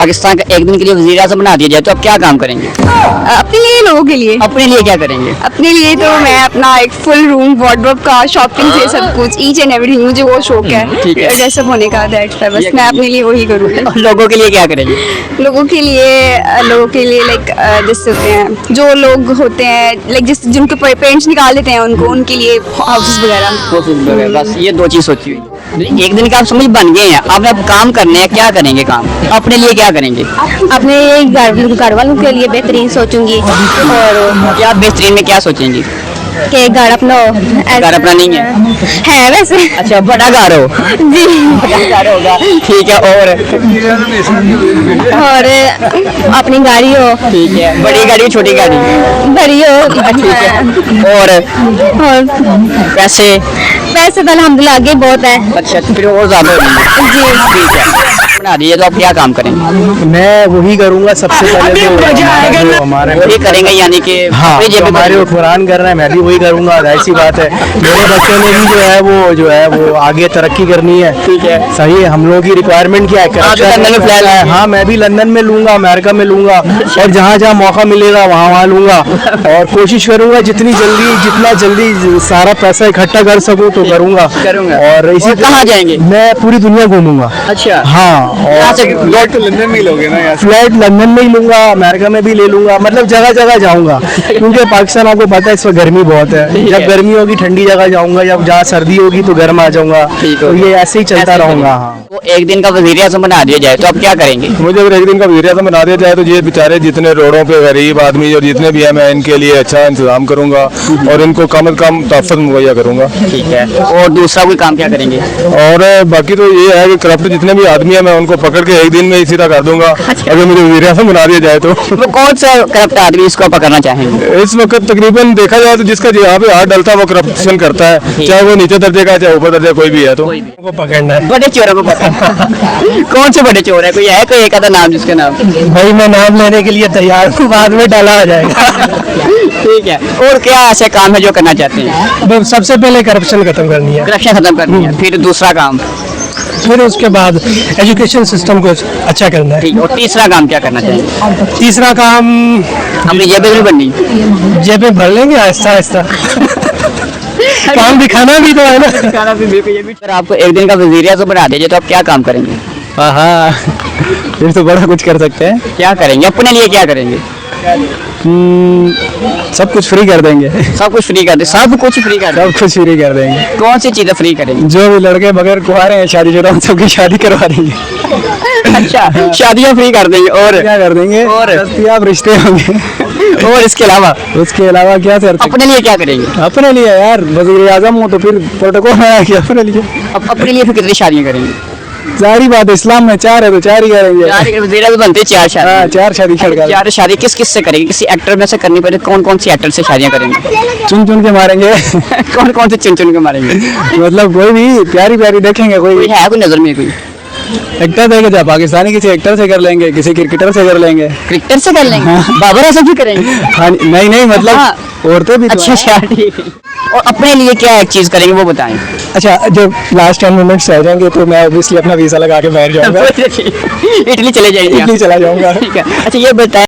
पाकिस्तान का एक दिन के लिए वज़ीर आज़म बना दिया जाए तो आप क्या काम करेंगे? अपने लिए, लोगों के लिए। अपने लिए क्या करेंगे? अपने लिए तो मैं अपना एक फुल रूम वार्डरोब का, शॉपिंग से सब कुछ, ईच एंड एवरीथिंग, मुझे वो शौक ठीक है। है ड्रेसअप होने का, दैट्स बस मैं अपने लिए वही करूँगी। और लोगों के लिए क्या करेंगे? लोगों के लिए लाइक जैसे होते हैं जो लोग होते हैं लाइक जिस जिनके पेरेंट्स निकाल देते हैं उनके लिए हाउसेस वगैरह। बस ये दो चीज सोची हुई। एक दिन का आप समझ बन गए हैं, अब आप काम करने हैं, क्या करेंगे काम? अपने लिए क्या करेंगे? अपने घर वालों के लिए बेहतरीन सोचूंगी और क्या बेहतरीन में क्या सोचेंगे? कि घर अपना हो। घर अपना नहीं है वैसे। अच्छा, बड़ा घर हो जी। बड़ा घर होगा, ठीक है। और अपनी गाड़ी हो। ठीक है, बड़ी गाड़ी छोटी गाड़ी? बड़ी हो। ठीक है। और पैसे? पैसे तो अल्हम्दुलिल्लाह आगे बहुत है। अच्छा, फिर और ज्यादा हो जी। ठीक है। बना दिए तो आप क्या काम करेंगे? मैं वही करूंगा सबसे पहले जो हमारे वही करेंगे, यानी कि हाँ अपनी जो जेब में हमारे करेंगे। हुक्मरान कर रहे हैं मैं भी वही करूंगा, जाहिर सी बात है। मेरे बच्चों ने भी जो है वो आगे तरक्की करनी है। ठीक है। सही है, हम लोगों की रिक्वायरमेंट क्या है? लंदन में फ्लैट है। हाँ, मैं भी लंदन में लूंगा, अमेरिका में लूंगा, और जहाँ जहाँ मौका मिलेगा वहाँ लूंगा। और कोशिश करूंगा जितना जल्दी सारा पैसा इकट्ठा कर सकूँ तो करूंगा। और इसी कहाँ जाएंगे? मैं पूरी दुनिया घूमूंगा। अच्छा, हाँ, यहाँ से फ्लैट लंदन में ही लोगे ना? फ्लैट लंदन में ही लूंगा, अमेरिका में भी ले लूंगा, मतलब जगह जगह जाऊंगा। क्योंकि पाकिस्तान आपको पता है इस वक्त गर्मी बहुत है। जब गर्मी होगी ठंडी जगह जाऊंगा, जब जहाँ सर्दी होगी तो गर्म आ जाऊंगा। तो ये ऐसे ही चलता रहूंगा। हाँ, वो एक दिन का वज़ीर आज़म बना दिया जाए तो आप क्या करेंगे? मुझे अगर एक दिन का वज़ीर आज़म बना दिया जाए तो ये बेचारे जितने रोडों पे गरीब आदमी और जितने भी हैं, मैं इनके लिए अच्छा इंतजाम करूंगा और इनको कम से कम तहफ़्फ़ुज़ मुहैया करूंगा। ठीक है। और दूसरा कोई काम क्या करेंगे? और बाकी तो ये है कि करप्ट जितने भी आदमी हैं मैं उनको पकड़ के एक दिन में ही सीधा कर दूंगा अगर मुझे वज़ीर आज़म बना दिया जाए तो। वो कौन सा करप्ट आदमी इसको पकड़ना चाहेंगे? इस वक्त तकरीबन देखा जाए तो जिसका यहाँ पे हाथ डलता है वो करप्शन करता है, चाहे वो नीचे दर्जे का चाहे ऊपर दर्जे कोई भी है। तो वो पकड़ना है। बड़े चोरों को पकड़ना। कौन से बड़े चोर है? कोई है, कोई एक आधा नाम जिसके नाम? भाई मैं नाम लेने के लिए तैयार हूँ, बाद में डाला हो जाएगा। ठीक है। और क्या ऐसे काम है जो करना चाहते हैं? सबसे पहले करप्शन खत्म करनी है, करप्शन खत्म करनी है, फिर दूसरा काम? फिर उसके बाद एजुकेशन सिस्टम को अच्छा करना है। ठीक। और तीसरा काम क्या करना चाहिए? तीसरा काम अपनी जेबें भी बननी? जेबें भर लेंगे आहिस्ता आहिस्ता। काम दिखाना भी तो है ना। सर, आपको एक दिन का वज़ीर आज़म बना दिया जाए तो आप क्या काम करेंगे? हाँ, फिर तो बड़ा कुछ कर सकते हैं। क्या करेंगे? अपने लिए क्या करेंगे? सब कुछ फ्री कर देंगे। सब कुछ फ्री कर दे? सब कुछ फ्री कर दे? सब कुछ फ्री कर देंगे। कौन सी चीजें फ्री करेंगे? जो भी लड़के बगैर कुंवारे हैं शादीशुदा उन सबकी शादी करवा देंगे। अच्छा, शादियां फ्री कर देंगे। और क्या कर देंगे? और दस्तयाब रिश्ते होंगे। और इसके अलावा क्या सर? अपने लिए क्या करेंगे? अपने लिए यार वज़ीर आज़म हो तो फिर प्रोटोकॉल है कि अपने लिए। अपने लिए फिर कितनी शादियां करेंगे? सारी बात इस्लाम में 4 है तो 4 ही करेंगे। चार वज़ीर आज़म बनते 4 शादी? हाँ, 4 शादी कर। 4 शादी किस किस से करेंगे? किसी एक्टर में से करनी पड़े? कौन कौन सी एक्टर से शादियां करेंगे? चुन चुन के मारेंगे। कौन कौन से चुन चुन के मारेंगे? मतलब कोई भी प्यारी प्यारी देखेंगे। कोई है कोई नजर में? कोई एक्टर देखे जाए पाकिस्तानी, किसी एक्टर से कर लेंगे, किसी क्रिकेटर से कर लेंगे। क्रिकेटर से कर लेंगे? बाबर आजम भी करेंगे? हाँ, नहीं मतलब हाँ। औरतें भी तो अच्छा, हैं। शादी। और अपने लिए क्या एक चीज करेंगे वो बताएं। अच्छा, जब लास्ट 10 मिनट्स रह जाएंगे तो मैं ऑब्वियसली अपना वीजा लगा के बाहर जाऊंगा। इटली चले जाएंगे? इटली चला जाऊंगा। ठीक है। अच्छा, ये बताएं